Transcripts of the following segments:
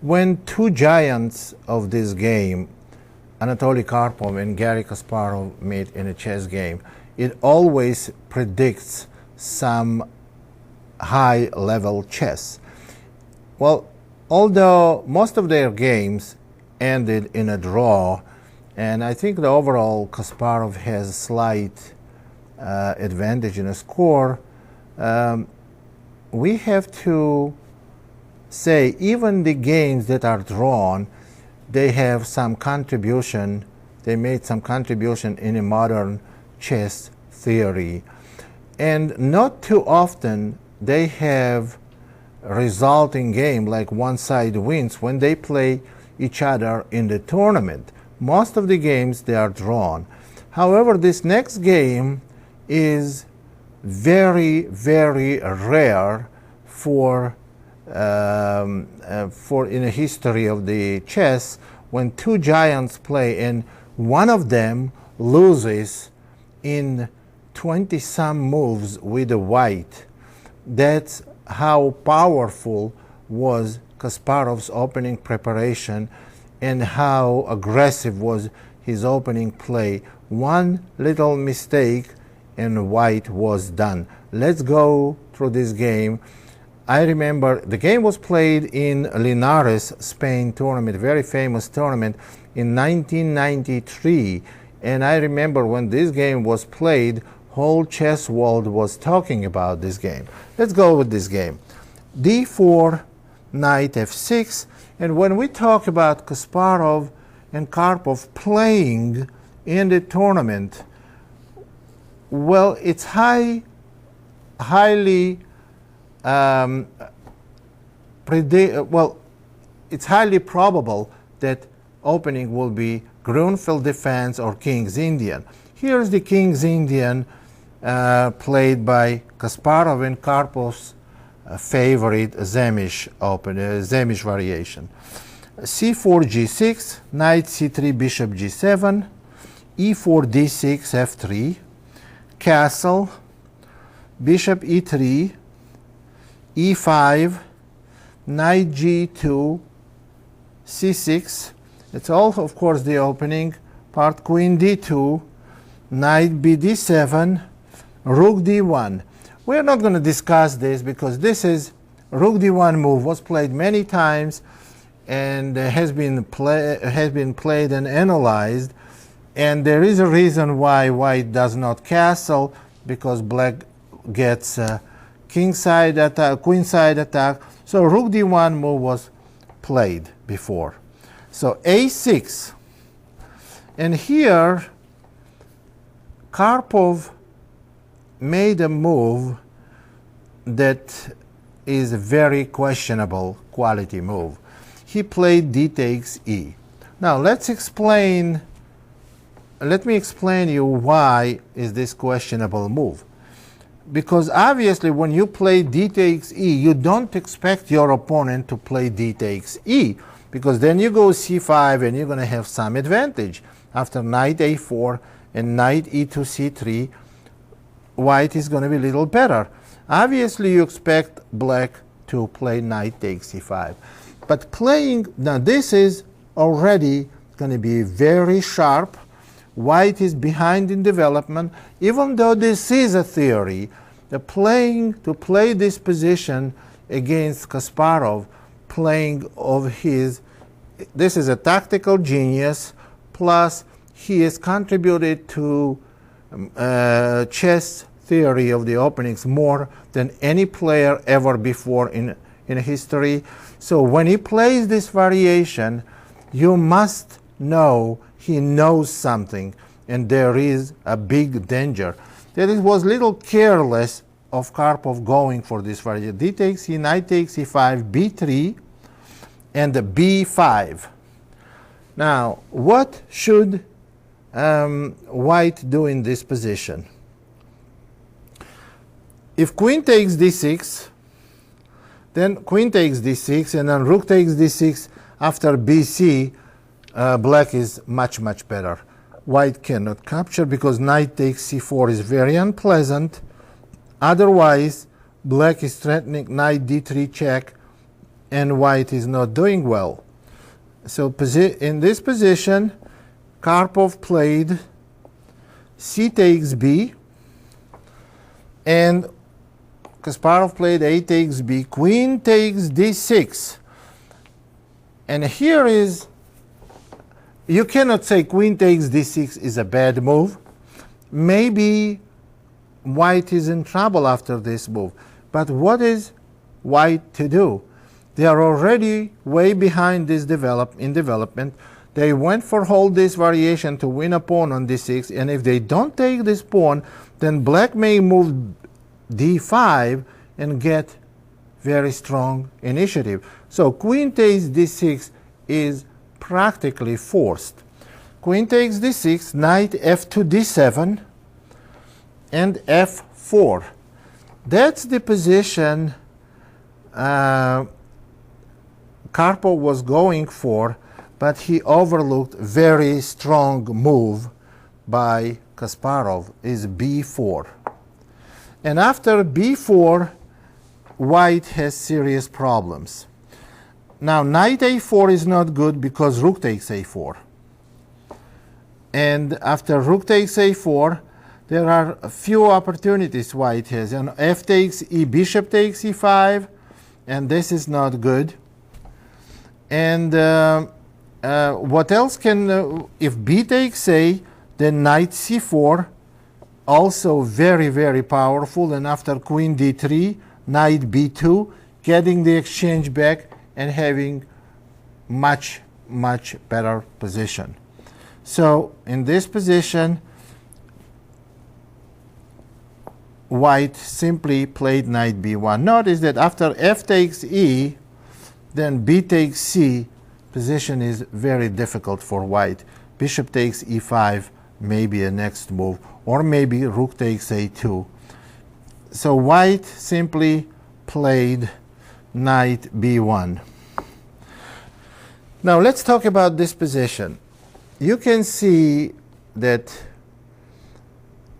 When two giants of this game, Anatoly Karpov and Garry Kasparov, meet in a chess game, it always predicts some high-level chess. Well, although most of their games ended in a draw, and I think the overall Kasparov has a slight advantage in a score, we have to say even the games that are drawn, they have some contribution, they made some contribution in a modern chess theory. And not too often they have a resulting game like one side wins when they play each other in the tournament. Most of the games they are drawn. However, this next game is very, very rare for in the history of the chess, when two giants play and one of them loses in 20-some moves with a white. That's how powerful was Kasparov's opening preparation and how aggressive was his opening play. One little mistake and white was done. Let's go through this game. I remember the game was played in Linares, Spain tournament, very famous tournament in 1993. And I remember when this game was played, whole chess world was talking about this game. Let's go with this game. D4, knight f6. And when we talk about Kasparov and Karpov playing in the tournament, well, it's highly it's highly probable that opening will be Grunfeld defense or King's Indian. Here's the King's Indian played by Kasparov and Karpov's favorite Zemish variation. C4, G6, knight C3, bishop G7, E4, D6, F3, castle, bishop E3, E5, knight G2, C6. It's all, of course, the opening part. Queen D2, knight B D7, rook D1. We're not going to discuss this because this is rook D1 move was played many times and has been played and analyzed. And there is a reason why white does not castle, because black gets kingside attack, queenside attack. So rook D1 move was played before. So A6. And here Karpov made a move that is a very questionable quality move. He played d takes e. Now let me explain you why is this questionable move. Because obviously when you play d takes e, you don't expect your opponent to play d takes e, because then you go c5 and you're going to have some advantage. After knight a4 and knight e2 c3, white is going to be a little better. Obviously you expect black to play knight takes c5. But playing, now this is already going to be very sharp. White is behind in development. Even though this is a theory, to play this position against Kasparov, playing of his, this is a tactical genius, plus he has contributed to chess theory of the openings more than any player ever before in history. So when he plays this variation, you must know he knows something, and there is a big danger. That it was little careless of Karpov going for this variation. D takes e, knight takes e5, b3, and the b5. Now, what should white do in this position? If queen takes d6, then queen takes d6, and then rook takes d6 after bc, black is much, much better. White cannot capture because knight takes c4 is very unpleasant. Otherwise, black is threatening knight d3 check, and white is not doing well. So in this position, Karpov played c takes b, and Kasparov played a takes b, queen takes d6. And here is, you cannot say queen takes d6 is a bad move. Maybe white is in trouble after this move. But what is white to do? They are already way behind this development. They went for hold this variation to win a pawn on d6, and if they don't take this pawn, then black may move d5 and get very strong initiative. So queen takes d6 is practically forced. Queen takes d6, knight f2 d7, and f4. That's the position Karpov was going for, but he overlooked very strong move by Kasparov, is b4. And after b4, white has serious problems. Now, knight a4 is not good because rook takes a4. And after rook takes a4, there are a few opportunities white has. And f takes e, bishop takes e5, and this is not good. And what else can, if b takes a, then knight c4, also very, very powerful. And after queen d3, knight b2, getting the exchange back and having much, much better position. So in this position, white simply played knight b1. Notice that after f takes e, then b takes c, position is very difficult for white. Bishop takes e5, maybe a next move, or maybe rook takes a2. So white simply played knight b1. Now let's talk about this position. You can see that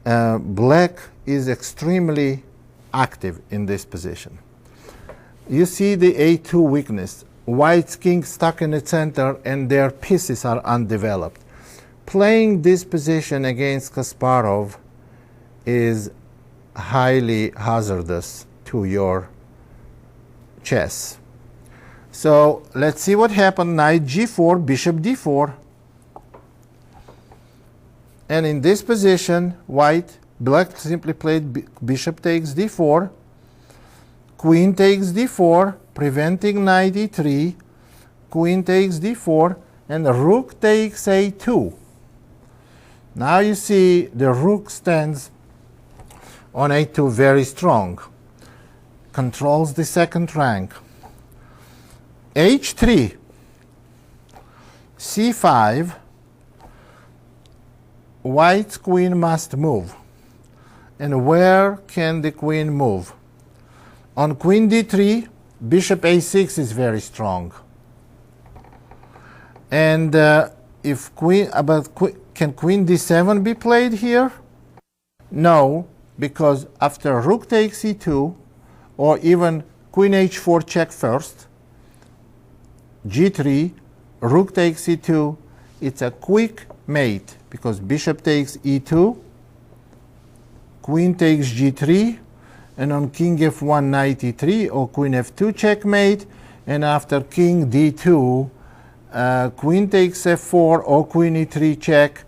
black is extremely active in this position. You see the a2 weakness. White's king stuck in the center and their pieces are undeveloped. Playing this position against Kasparov is highly hazardous to your chess. So let's see what happened. Knight g4, bishop d4. And in this position, black simply played bishop takes d4, queen takes d4, preventing knight e3, queen takes d4, and rook takes a2. Now you see the rook stands on a2 very strong, controls the second rank. h3, c5, white's queen must move. And where can the queen move? On queen d3, bishop a6 is very strong. And can queen d7 be played here? No, because after rook takes e2, or even queen h4 check first, g3, rook takes e2, it's a quick mate, because bishop takes e2, queen takes g3, and on king f1, knight e3, or queen f2 checkmate, and after king d2, queen takes f4, or queen e3 check,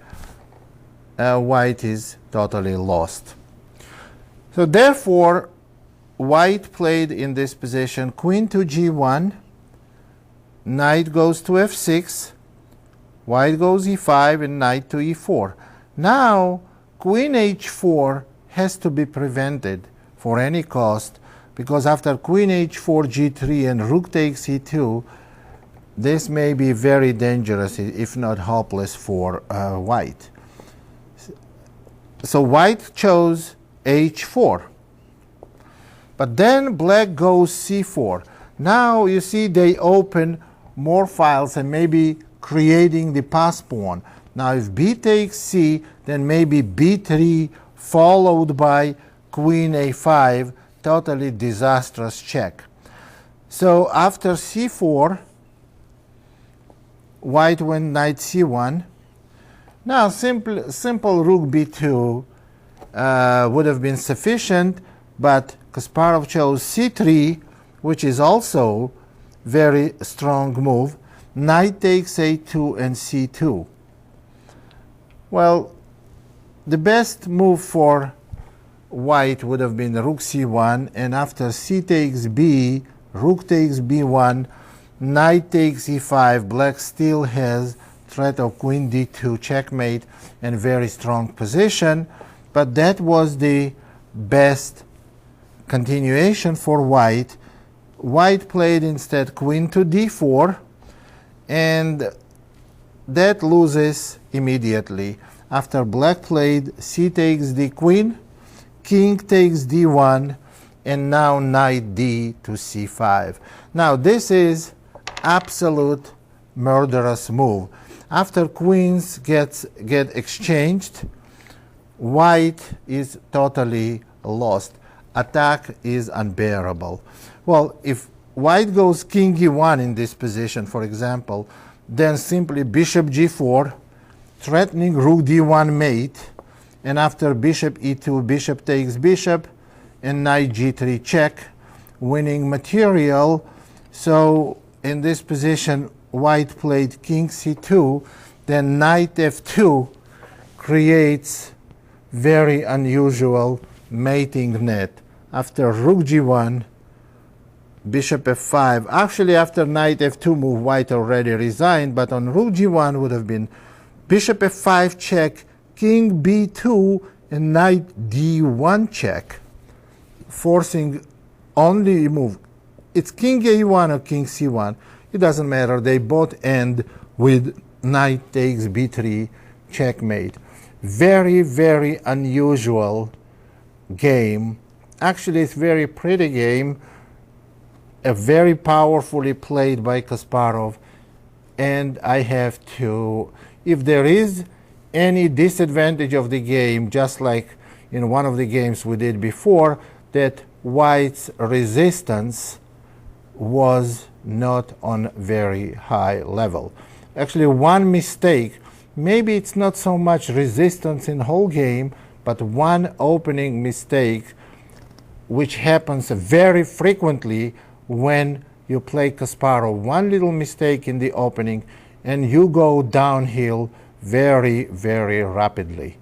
white is totally lost. So therefore, white played in this position queen to g1, knight goes to f6, white goes e5, and knight to e4. Now, queen h4 has to be prevented for any cost, because after queen h4, g3, and rook takes e2, this may be very dangerous, if not hopeless, for white. So white chose h4. But then black goes c4. Now you see they open more files and maybe creating the pass pawn. Now if b takes c, then maybe b3 followed by queen a5, totally disastrous check. So after c4, white went knight c1. Now simple rook b2 would have been sufficient, but Kasparov chose c3, which is also very strong move. Knight takes a2 and c2. Well, the best move for white would have been rook c1, and after c takes b, rook takes b1, knight takes e5. Black still has threat of queen d2 checkmate and very strong position, but that was the best continuation for white. White played instead queen to d4, and that loses immediately. After black played c takes d queen, king takes d1, and now knight d to c5. Now this is absolute murderous move. After queens get exchanged, white is totally lost. Attack is unbearable. Well, if white goes king e1 in this position, for example, then simply bishop g4, threatening rook d1 mate, and after bishop e2, bishop takes bishop, and knight g3 check, winning material. So in this position, white played king c2, then knight f2 creates very unusual mating net. After rook g1, bishop f5. Actually, after knight f2 move, white already resigned, but on rook g1 would have been bishop f5 check, king b2, and knight d1 check, forcing only move. It's king a1 or king c1. It doesn't matter. They both end with knight takes b3 checkmate. Very, very unusual game. Actually, it's very pretty game. Very powerfully played by Kasparov. And I have to, if there is any disadvantage of the game, just like in one of the games we did before, that white's resistance was not on very high level. Actually, one mistake, maybe it's not so much resistance in whole game, but one opening mistake, which happens very frequently when you play Kasparov. One little mistake in the opening and you go downhill very, very rapidly.